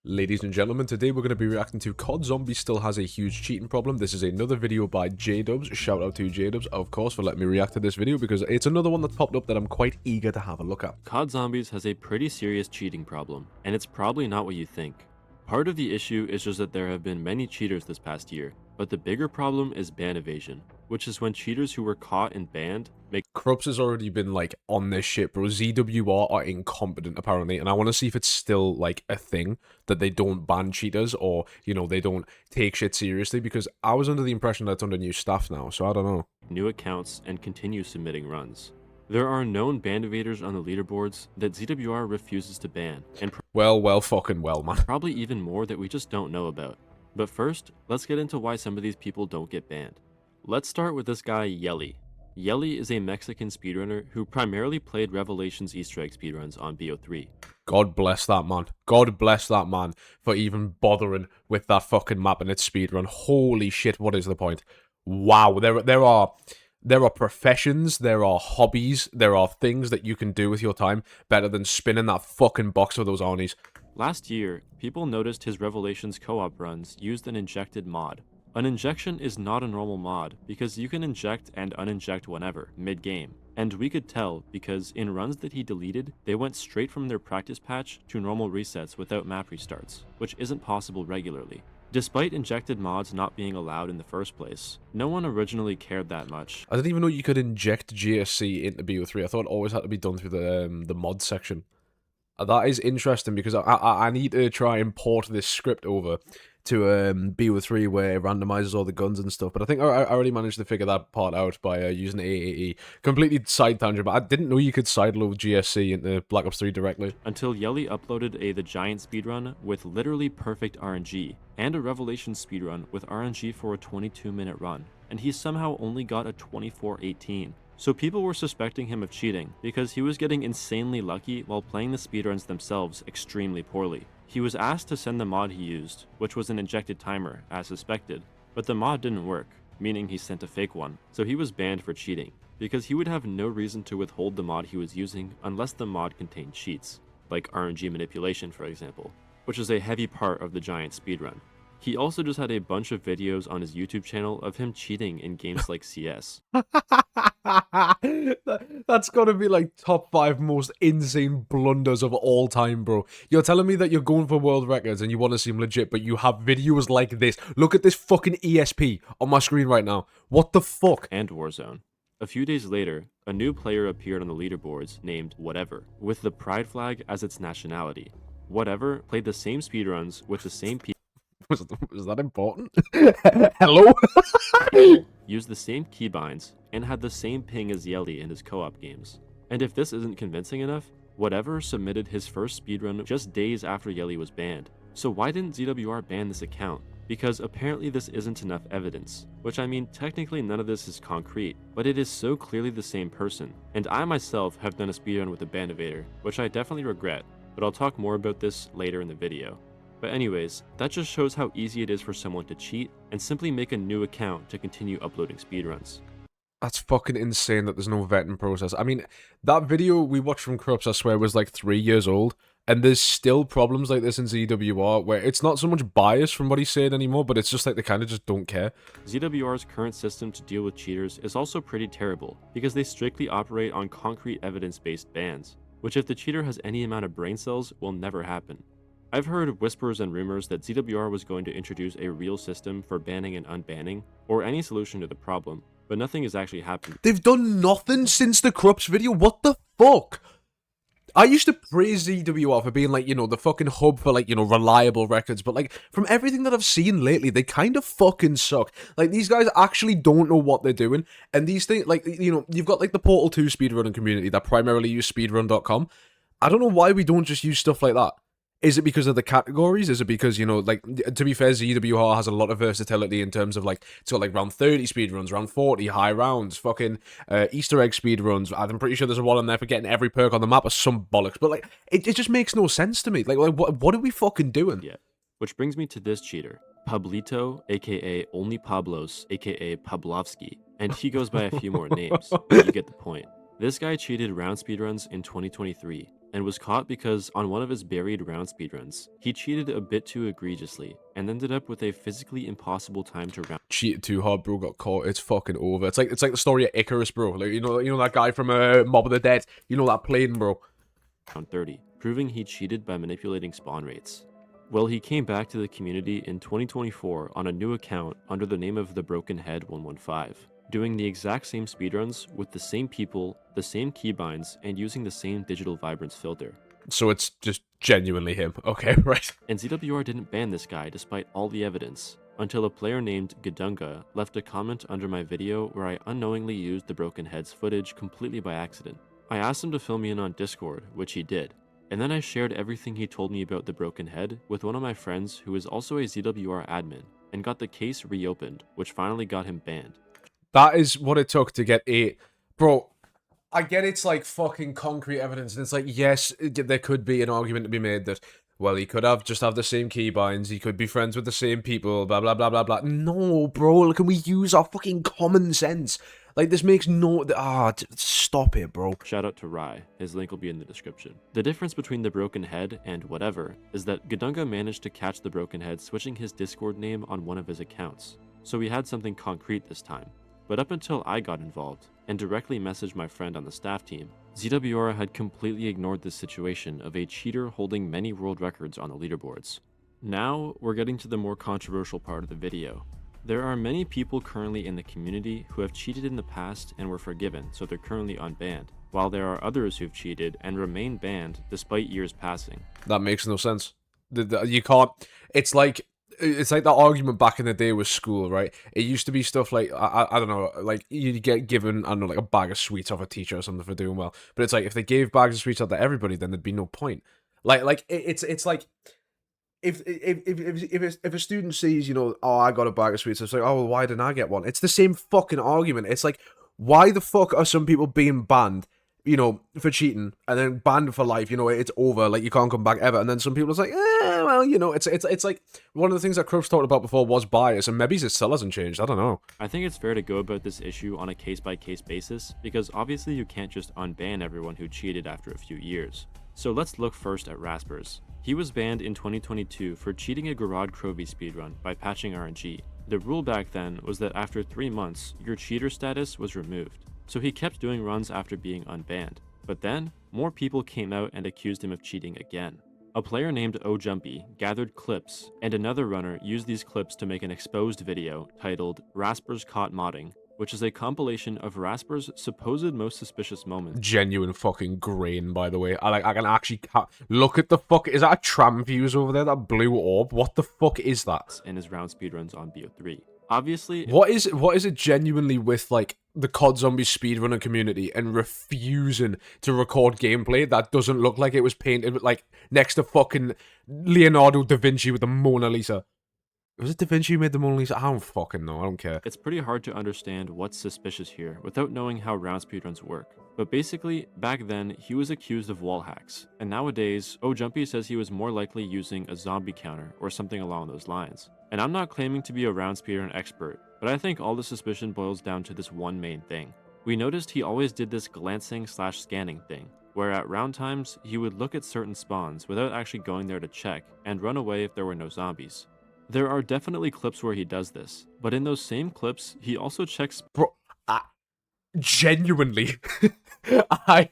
Ladies and gentlemen, today we're going to be reacting to COD Zombies still has a huge cheating problem. This is another video by JDubs. Shout out to JDubs, of course, for letting me react to this video because it's another one that popped up that I'm quite eager to have a look at. COD Zombies has a pretty serious cheating problem, and it's probably not what you think. Part of the issue is just that there have been many cheaters this past year, but the bigger problem is ban evasion, which is when cheaters who were caught and banned make— Krups has already been, like, on this shit, bro. ZWR are incompetent, apparently, and I want to see if it's still, like, a thing that they don't ban cheaters or, you know, they don't take shit seriously, because I was under the impression that it's under new staff now, so I don't know. new accounts and continue submitting runs. There are known ban evaders on the leaderboards that ZWR refuses to ban, and Fucking well, man. probably even more that we just don't know about. But first, let's get into why some of these people don't get banned. Let's start with this guy, Yelli. Yelli is a Mexican speedrunner who primarily played Revelations Easter egg speedruns on BO3. God bless that man. God bless that man for even bothering with that fucking map and its speedrun. Holy shit, what is the point? Wow, there are professions, there are hobbies, there are things that you can do with your time better than spinning that fucking box of those Arnies. Last year, people noticed his Revelations co-op runs used an injected mod. An injection is not a normal mod because you can inject and uninject whenever, mid-game. And we could tell because in runs that he deleted, they went straight from their practice patch to normal resets without map restarts, which isn't possible regularly. Despite injected mods not being allowed in the first place, no one originally cared that much. I didn't even know you could inject GSC into BO3. I thought it always had to be done through the mod section. That is interesting because I need to try and port this script over to BO3 where it randomizes all the guns and stuff. But I think I already managed to figure that part out by using AAE. Completely side tangent, but I didn't know you could sideload GSC into Black Ops 3 directly. Until Yelli uploaded The Giant speedrun with literally perfect RNG, and a Revelation speedrun with RNG for a 22-minute run, and he somehow only got a 24:18. So people were suspecting him of cheating, because he was getting insanely lucky while playing the speedruns themselves extremely poorly. He was asked to send the mod he used, which was an injected timer, as suspected, but the mod didn't work, meaning he sent a fake one, so he was banned for cheating, because he would have no reason to withhold the mod he was using unless the mod contained cheats, like RNG manipulation for example, which is a heavy part of the Giant speedrun. He also just had a bunch of videos on his YouTube channel of him cheating in games like CS. That's gotta be like top 5 most insane blunders of all time, bro. You're telling me that you're going for world records and you want to seem legit, but you have videos like this. Look at this fucking ESP on my screen right now. What the fuck? And Warzone. A few days later, a new player appeared on the leaderboards named Whatever, with the pride flag as its nationality. Whatever played the same speedruns with the same people. Was that important? Hello? Used the same keybinds, and had the same ping as Yelli in his co-op games. And if this isn't convincing enough, Whatever submitted his first speedrun just days after Yelli was banned. So why didn't ZWR ban this account? Because apparently this isn't enough evidence. Which I mean, technically none of this is concrete, but it is so clearly the same person. And I myself have done a speedrun with a ban evader, which I definitely regret, but I'll talk more about this later in the video. But anyways, that just shows how easy it is for someone to cheat and simply make a new account to continue uploading speedruns. That's fucking insane that there's no vetting process. I mean, that video we watched from Krups, I swear, was like 3 years old, and there's still problems like this in ZWR, where it's not so much bias from what he's saying anymore, but it's just like they kind of just don't care. ZWR's current system to deal with cheaters is also pretty terrible, because they strictly operate on concrete evidence-based bans, which if the cheater has any amount of brain cells, will never happen. I've heard whispers and rumors that ZWR was going to introduce a real system for banning and unbanning, or any solution to the problem, but nothing has actually happened. They've done nothing since the Krups video. What the fuck? I used to praise ZWR for being like, you know, the fucking hub for like, you know, reliable records, but like from everything that I've seen lately, they kind of fucking suck. Like these guys actually don't know what they're doing, and these things, like, you know, you've got like the Portal 2 speedrunning community that primarily use speedrun.com. I don't know why we don't just use stuff like that. Is it because of the categories? Is it because, you know, like, to be fair, ZWR has a lot of versatility in terms of, like, it's got, like, round 30 speedruns, round 40, high rounds, fucking Easter egg speedruns. I'm pretty sure there's a one on there for getting every perk on the map or some bollocks. But, like, it just makes no sense to me. Like what are we fucking doing? Yeah. Which brings me to this cheater, Pablito, aka Only Pablos, aka Pablovsky. And he goes by a few more names, but you get the point. This guy cheated round speedruns in 2023. and was caught because on one of his buried round speedruns, he cheated a bit too egregiously and ended up with a physically impossible time to round. Cheated too hard, bro. Got caught. It's fucking over. It's like the story of Icarus, bro. Like you know that guy from Mob of the Dead. You know that plane, bro. Round 30, proving he cheated by manipulating spawn rates. Well, he came back to the community in 2024 on a new account under the name of the Broken Head 115, doing the exact same speedruns with the same people, the same keybinds, and using the same digital vibrance filter. So it's just genuinely him. Okay, right. And ZWR didn't ban this guy despite all the evidence, until a player named Gadunga left a comment under my video where I unknowingly used the Broken Head's footage completely by accident. I asked him to fill me in on Discord, which he did, and then I shared everything he told me about the Broken Head with one of my friends who is also a ZWR admin, and got the case reopened, which finally got him banned. That is what it took to get a... Bro, I get it's like fucking concrete evidence, and it's like, yes, there could be an argument to be made that, well, he could just have the same keybinds, he could be friends with the same people, blah, blah, blah, blah, blah. No, bro, can we use our fucking common sense? Like, this makes no... stop it, bro. Shout out to Rai, his link will be in the description. The difference between the Broken Head and whatever is that Gadunga managed to catch the Broken Head switching his Discord name on one of his accounts, so we had something concrete this time. But up until I got involved, and directly messaged my friend on the staff team, ZWR had completely ignored this situation of a cheater holding many world records on the leaderboards. Now, we're getting to the more controversial part of the video. There are many people currently in the community who have cheated in the past and were forgiven, so they're currently unbanned, while there are others who've cheated and remain banned despite years passing. That makes no sense. You can't... It's like that argument back in the day with school, right? It used to be stuff like, I don't know, like, you'd get given, I don't know, like a bag of sweets off a teacher or something for doing well. But it's like, if they gave bags of sweets out to everybody, then there'd be no point. It's like... If a student sees, you know, oh, I got a bag of sweets, it's like, oh, well, why didn't I get one? It's the same fucking argument. It's like, why the fuck are some people being banned, you know, for cheating, and then banned for life, you know, it's over, like, you can't come back ever, and then some people are like, well, you know, it's like, one of the things that Krups talked about before was bias, and maybe it still hasn't changed, I don't know. I think it's fair to go about this issue on a case-by-case basis, because obviously you can't just unban everyone who cheated after a few years. So let's look first at Raspers. He was banned in 2022 for cheating a Garage Crovy speedrun by patching RNG. The rule back then was that after 3 months, your cheater status was removed, so he kept doing runs after being unbanned. But then, more people came out and accused him of cheating again. A player named OJumpy gathered clips, and another runner used these clips to make an exposed video titled Raspers Caught Modding, which is a compilation of Rasper's supposed most suspicious moments. Genuine fucking grain, by the way. I can actually look at the fuck. Is that a tram fuse over there? That blue orb? What the fuck is that? In his round speedruns on BO3. Obviously, what is it genuinely with like the COD Zombies speedrunner community and refusing to record gameplay that doesn't look like it was painted like next to fucking Leonardo da Vinci with the Mona Lisa? Was it Da Vinci who made the Mona Lisa? I don't fucking know. I don't care. It's pretty hard to understand what's suspicious here without knowing how round speedruns work. But basically, back then, he was accused of wall hacks. And nowadays, OJumpy says he was more likely using a zombie counter or something along those lines. And I'm not claiming to be a round speedrun expert, but I think all the suspicion boils down to this one main thing. We noticed he always did this glancing/scanning thing, where at round times, he would look at certain spawns without actually going there to check, and run away if there were no zombies. There are definitely clips where he does this, but in those same clips, he also checks... Bro, genuinely, I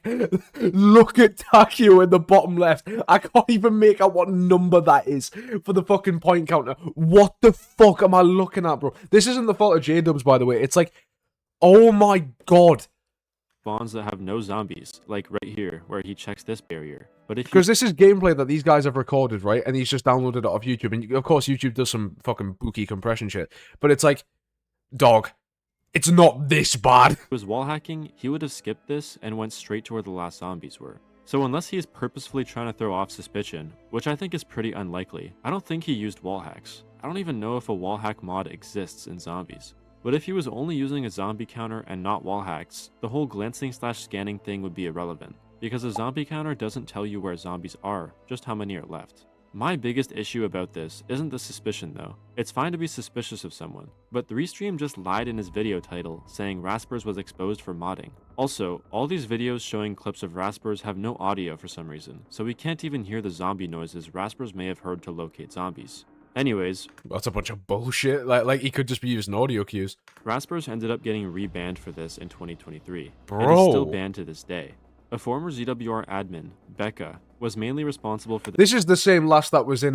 look at Takio in the bottom left. I can't even make out what number that is for the fucking point counter. What the fuck am I looking at, bro? This isn't the fault of JDubs, by the way. It's like, oh my god. Spawns that have no zombies, like right here, where he checks this barrier. But if because this is gameplay that these guys have recorded, right? And he's just downloaded it off YouTube. And of course, YouTube does some fucking bookie compression shit. But it's like, dog, it's not this bad. If he was wall hacking, he would have skipped this and went straight to where the last zombies were. So unless he is purposefully trying to throw off suspicion, which I think is pretty unlikely, I don't think he used wall hacks. I don't even know if a wall hack mod exists in Zombies. But if he was only using a zombie counter and not wall hacks, the whole glancing/scanning thing would be irrelevant, because a zombie counter doesn't tell you where zombies are, just how many are left. My biggest issue about this isn't the suspicion though. It's fine to be suspicious of someone, but 3Stream just lied in his video title saying Raspers was exposed for modding. Also, all these videos showing clips of Raspers have no audio for some reason, so we can't even hear the zombie noises Raspers may have heard to locate zombies. Anyways, That's a bunch of bullshit. Like he could just be using audio cues. Raspers ended up getting rebanned for this in 2023, Bro. and is still banned to this day. A former ZWR admin, Becca, was mainly responsible for This is the same lass that was in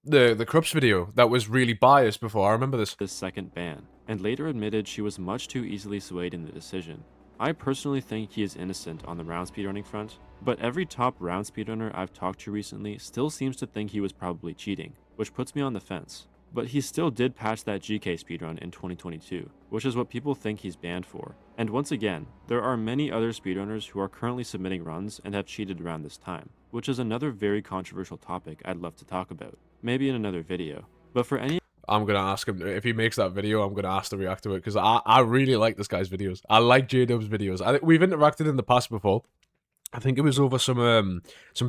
the Krups video that was really biased before. I remember this. this second ban, and later admitted she was much too easily swayed in the decision. I personally think he is innocent on the round speedrunning front, but every top round speedrunner I've talked to recently still seems to think he was probably cheating, which puts me on the fence. But he still did patch that GK speedrun in 2022, which is what people think he's banned for. And once again, there are many other speedrunners who are currently submitting runs and have cheated around this time, which is another very controversial topic I'd love to talk about, maybe in another video. But for any I'm gonna ask him if he makes that video. I'm gonna ask to react to it because I really like this guy's videos. I like JDubs videos. We've interacted in the past before. I think it was over some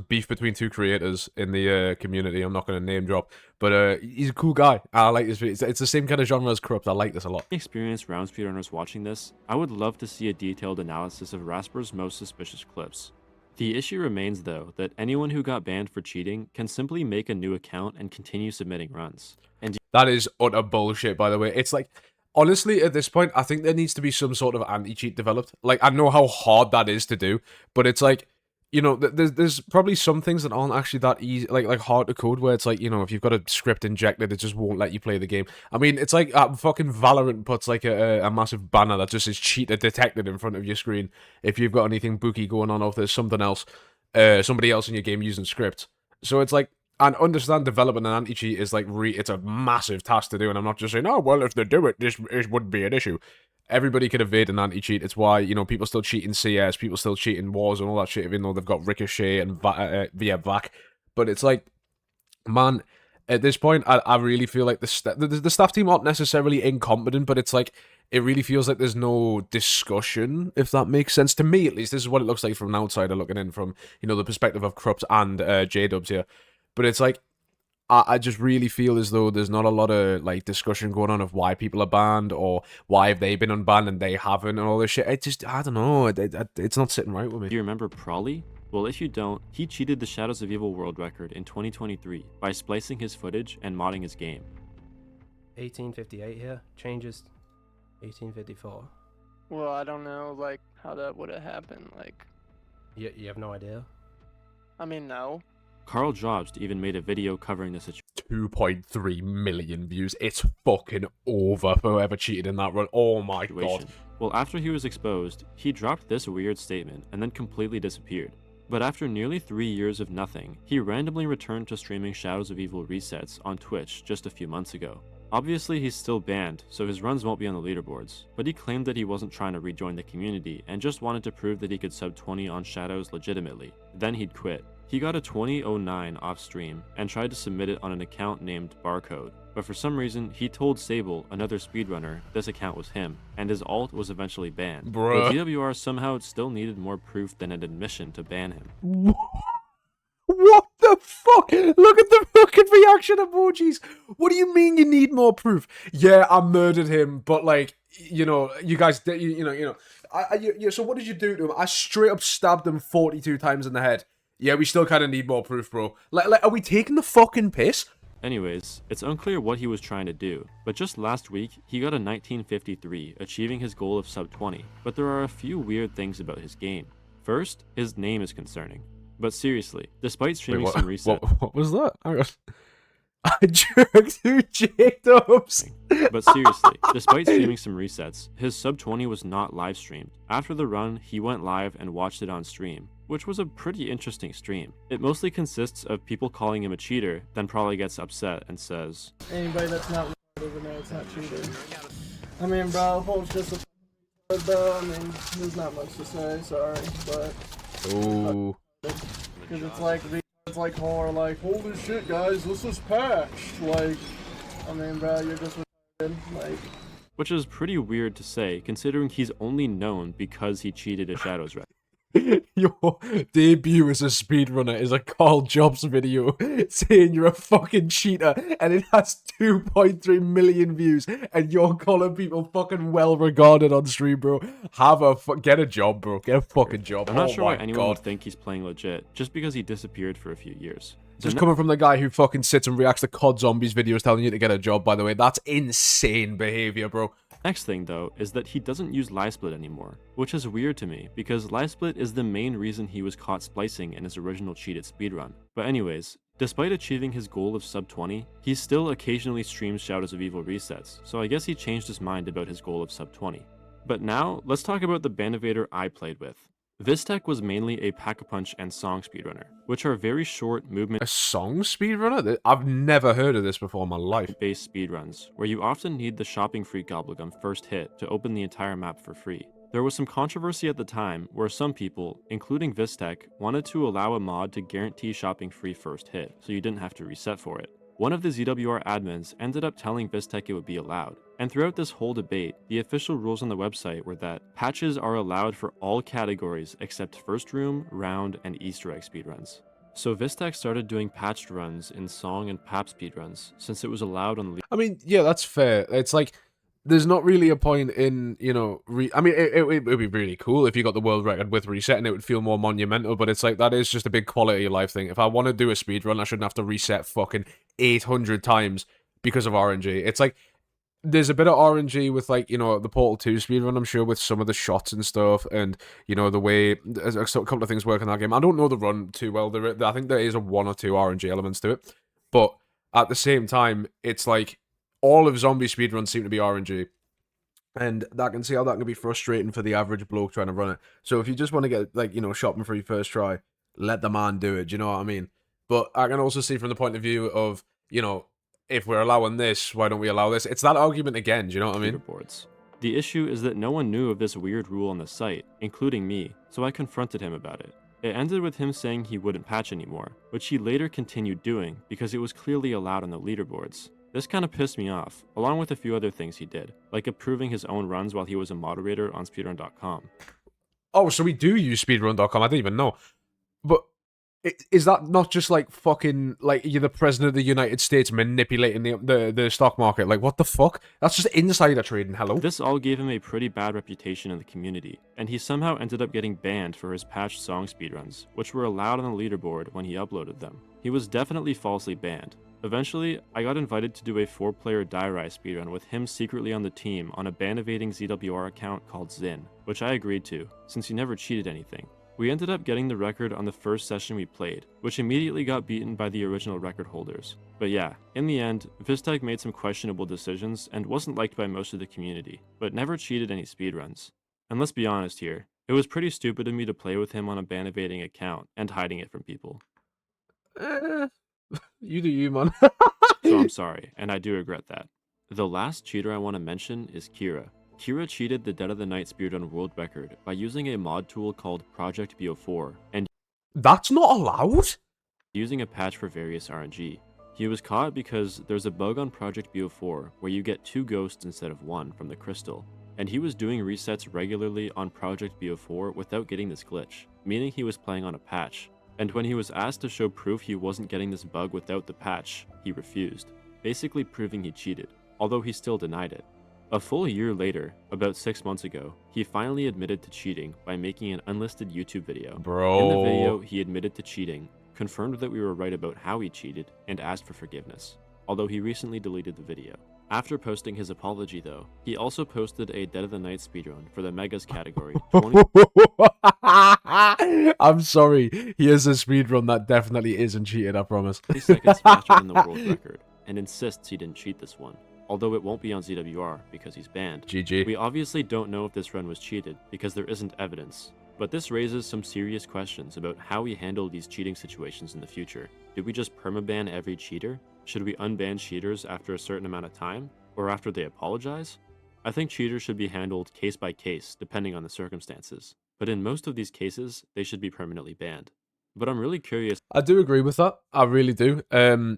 beef between two creators in the community. I'm not gonna name drop, but he's a cool guy. I like this video. It's the same kind of genre as Corrupt. I like this a lot. experienced round speedrunners watching this, I would love to see a detailed analysis of Rasper's most suspicious clips. The issue remains though that anyone who got banned for cheating can simply make a new account and continue submitting runs. And That is utter bullshit, by the way. It's like, honestly, at this point, I think there needs to be some sort of anti-cheat developed. Like, I know how hard that is to do, but it's like, you know, there's probably some things that aren't actually that easy, like hard to code, where it's like, you know, if you've got a script injected, it just won't let you play the game. I mean, it's like fucking Valorant puts like a massive banner that just says cheater detected in front of your screen if you've got anything booky going on, or if there's something else, somebody else in your game using script. So it's like, and understand developing an anti-cheat is like, it's a massive task to do, and I'm not just saying, oh, well, if they do it, this wouldn't be an issue. Everybody can evade an anti-cheat. It's why, you know, people still cheat in CS, people still cheat in Wars and all that shit, even though they've got Ricochet and VAC. But it's like, man, at this point, I really feel like the staff team aren't necessarily incompetent, but it's like, it really feels like there's no discussion, if that makes sense. To me, at least, this is what it looks like from an outsider looking in from, you know, the perspective of Krups and JDubs here. But it's like, I just really feel as though there's not a lot of, like, discussion going on of why people are banned, or why have they been unbanned and they haven't, and all this shit. It just, I don't know, it's not sitting right with me. do you remember Prolley? Well, if you don't, he cheated the Shadows of Evil world record in 2023 by splicing his footage and modding his game. 1858 here, changes 1854. Well, I don't know, like, how that would have happened, like, You have no idea? I mean, no. Carl Jobst even made a video covering the 2.3 million views. It's fucking over for whoever cheated in that run. Oh my god. situation. Well, after he was exposed, he dropped this weird statement and then completely disappeared. But after nearly 3 years of nothing, he randomly returned to streaming Shadows of Evil resets on Twitch just a few months ago. Obviously, he's still banned, so his runs won't be on the leaderboards, but he claimed that he wasn't trying to rejoin the community and just wanted to prove that he could sub 20 on Shadows legitimately. Then he'd quit. He got a 2009 off stream and tried to submit it on an account named Barcode, but for some reason he told Sable, another speedrunner, this account was him, and his alt was eventually banned. Bruh. But ZWR somehow still needed more proof than an admission to ban him. What the fuck? Look at the fucking reaction emojis. What do you mean you need more proof? Yeah, I murdered him, but like, you know, you guys, you know. So what did you do to him? I straight up stabbed him 42 times in the head. Yeah, we still kind of need more proof, bro. Like, are we taking the fucking piss? Anyways, it's unclear what he was trying to do, but just last week, he got a 1953, achieving his goal of sub 20, but there are a few weird things about his game. First, his name is concerning. But seriously, despite streaming some resets... What was that? I jerked to JDubs. But seriously, despite streaming some resets, his sub 20 was not live streamed. After the run, he went live and watched it on stream, which was a pretty interesting stream. It mostly consists of people calling him a cheater, then Prolley gets upset and says, Anybody that's not retarded would know it's not cheating. I mean, bro, Holt's just a bro. I mean, there's not much to say, sorry, but... Ooh. Because it's like horror, like, holy shit, guys, this is patched. Like, I mean, bro, you're just retarded. Like, which is pretty weird to say, considering he's only known because he cheated a Shadows rep. Your debut as a speedrunner is a Carl Jobs video saying you're a fucking cheater and it has 2.3 million views and you're calling people fucking well regarded on stream, bro. Get a job, bro. Get a fucking job. I'm not Oh sure why my anyone God. would think he's playing legit, just because he disappeared for a few years. Just coming from the guy who fucking sits and reacts to COD Zombies videos telling you to get a job, by the way. That's insane behavior, bro. Next thing, though, is that he doesn't use LiveSplit anymore, which is weird to me, because LiveSplit is the main reason he was caught splicing in his original cheated speedrun. But anyways, despite achieving his goal of sub 20, he still occasionally streams Shadows of Evil resets, so I guess he changed his mind about his goal of sub 20. But now, let's talk about the Bandivator I played with. Vistec was mainly a Pack-a-Punch and Song speedrunner, which are very short movement A song speedrunner? I've never heard of this before in my life. based speedruns, where you often need the shopping free gobblegum first hit to open the entire map for free. There was some controversy at the time where some people, including Vistec, wanted to allow a mod to guarantee shopping free first hit, so you didn't have to reset for it. One of the ZWR admins ended up telling Vistec it would be allowed, and throughout this whole debate, the official rules on the website were that patches are allowed for all categories except first room, round, and Easter egg speedruns. So Vistec started doing patched runs in Song and Pap speedruns, since it was allowed on the I mean, yeah, that's fair. It's like, there's not really a point in, you know, I mean, it would be really cool if you got the world record with reset and it would feel more monumental, but it's like, that is just a big quality of life thing. If I want to do a speedrun, I shouldn't have to reset fucking 800 times because of RNG. It's like, there's a bit of RNG with, like, you know, the Portal 2 speedrun, I'm sure, with some of the shots and stuff, and, you know, the way a couple of things work in that game. I don't know the run too well. I think there is a 1 or 2 RNG elements to it, but at the same time, it's like, all of zombie speedruns seem to be RNG. And I can see how that can be frustrating for the average bloke trying to run it. So if you just want to get, like, you know, shopping free first try, let the man do it. Do you know what I mean? But I can also see from the point of view of, you know, if we're allowing this, why don't we allow this? It's that argument again, do you know what I mean? leaderboards. The issue is that no one knew of this weird rule on the site, including me, so I confronted him about it. It ended with him saying he wouldn't patch anymore, which he later continued doing because it was clearly allowed on the leaderboards. This kind of pissed me off, along with a few other things he did, like approving his own runs while he was a moderator on speedrun.com. Oh, so we do use speedrun.com, I didn't even know. But is that not just like fucking, like, you're the president of the United States manipulating the stock market? Like, what the fuck? That's just insider trading, hello? This all gave him a pretty bad reputation in the community, and he somehow ended up getting banned for his patched song speedruns, which were allowed on the leaderboard when he uploaded them. He was definitely falsely banned. Eventually, I got invited to do a 4-player Die Rise speedrun with him secretly on the team on a ban-evading ZWR account called Zin, which I agreed to, since he never cheated anything. We ended up getting the record on the first session we played, which immediately got beaten by the original record holders. But yeah, in the end, Vistec made some questionable decisions and wasn't liked by most of the community, but never cheated any speedruns. And let's be honest here, it was pretty stupid of me to play with him on a ban-evading account and hiding it from people. You do you, man. So I'm sorry, and I do regret that. The last cheater I want to mention is Kira. Kira cheated the Dead of the Night speedrun world record by using a mod tool called Project BO4 and That's not allowed? using a patch for various RNG. He was caught because there's a bug on Project BO4 where you get 2 ghosts instead of 1 from the crystal, and he was doing resets regularly on Project BO4 without getting this glitch, meaning he was playing on a patch. And when he was asked to show proof he wasn't getting this bug without the patch, he refused, basically proving he cheated, although he still denied it. A full year later, about 6 months ago, he finally admitted to cheating by making an unlisted YouTube video. Bro. In the video, he admitted to cheating, confirmed that we were right about how he cheated, and asked for forgiveness, although he recently deleted the video. After posting his apology though, he also posted a Dead of the Night speedrun for the Megas category 20 I'm sorry. Here's a speedrun that definitely isn't cheated, I promise. seconds faster than the world record, and insists he didn't cheat this one, although it won't be on ZWR because he's banned. GG. We obviously don't know if this run was cheated because there isn't evidence, but this raises some serious questions about how we handle these cheating situations in the future. Do we just permaban every cheater? Should we unban cheaters after a certain amount of time, or after they apologize? I think cheaters should be handled case by case, depending on the circumstances, but in most of these cases, they should be permanently banned. But I'm really curious. I do agree with that. I really do.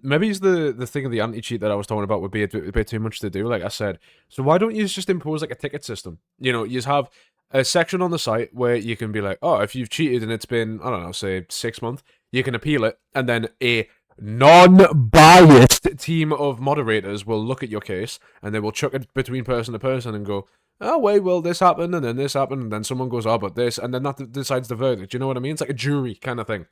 Maybe it's the thing of the anti-cheat that I was talking about would be a bit too much to do, like I said. So why don't you just impose like a ticket system? You know, you just have a section on the site where you can be like, oh, if you've cheated and it's been, I don't know, say 6 months, you can appeal it, and then a non-biased team of moderators will look at your case, and they will chuck it between person to person and go, oh, wait, well, this happened, and then this happened, and then someone goes, oh, but this, and then that decides the verdict. You know what I mean? It's like a jury kind of thing.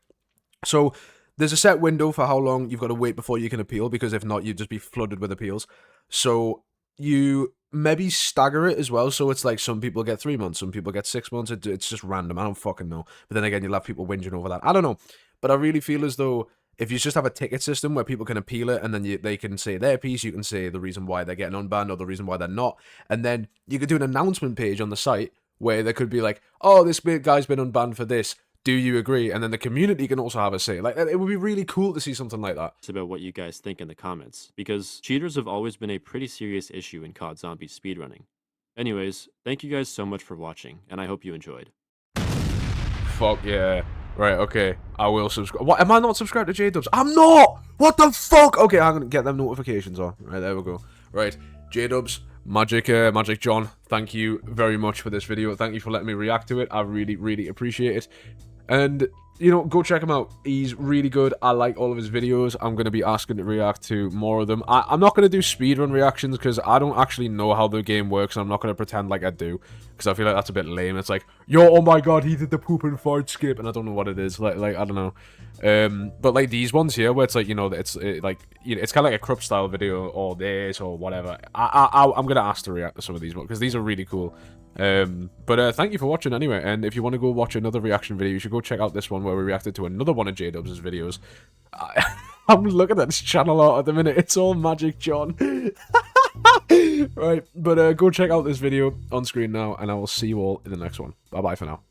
So there's a set window for how long you've got to wait before you can appeal, because if not, you'd just be flooded with appeals. So you maybe stagger it as well, so it's like some people get 3 months, some people get 6 months. It's just random. I don't fucking know. But then again, you'll have people whinging over that. I don't know. But I really feel as though if you just have a ticket system where people can appeal it, and then they can say their piece, you can say the reason why they're getting unbanned or the reason why they're not, and then you could do an announcement page on the site where there could be like, oh, this guy's been unbanned for this. Do you agree? And then the community can also have a say. Like, it would be really cool to see something like that. It's about what you guys think in the comments, because cheaters have always been a pretty serious issue in COD Zombies speedrunning. Anyways, thank you guys so much for watching, and I hope you enjoyed. Fuck yeah. Right, okay. I will subscribe. What? Am I not subscribed to JDubs? I'm not! What the fuck? Okay, I'm gonna get them notifications on. Right, there we go. Right, JDubs, Magic John, thank you very much for this video. Thank you for letting me react to it. I really, really appreciate it. And, you know, go check him out. He's really good. I like all of his videos. I'm going to be asking to react to more of them. I'm not going to do speedrun reactions because I don't actually know how the game works, and I'm not going to pretend like I do, because I feel like that's a bit lame. It's like, yo, oh my god, he did the poop and fart skip, and I don't know what it is. Like I don't know. But like these ones here, where it's like, you know, it's like, you know, it's kind of like a Krupp style video or this or whatever. I'm going to ask to react to some of these because these are really cool. But thank you for watching anyway, and if you want to go watch another reaction video, you should go check out this one where we reacted to another one of JDubs' videos. I'm looking at this channel art at the minute, it's all Magic John. Right, but go check out this video on screen now, and I will see you all in the next one. Bye bye for now.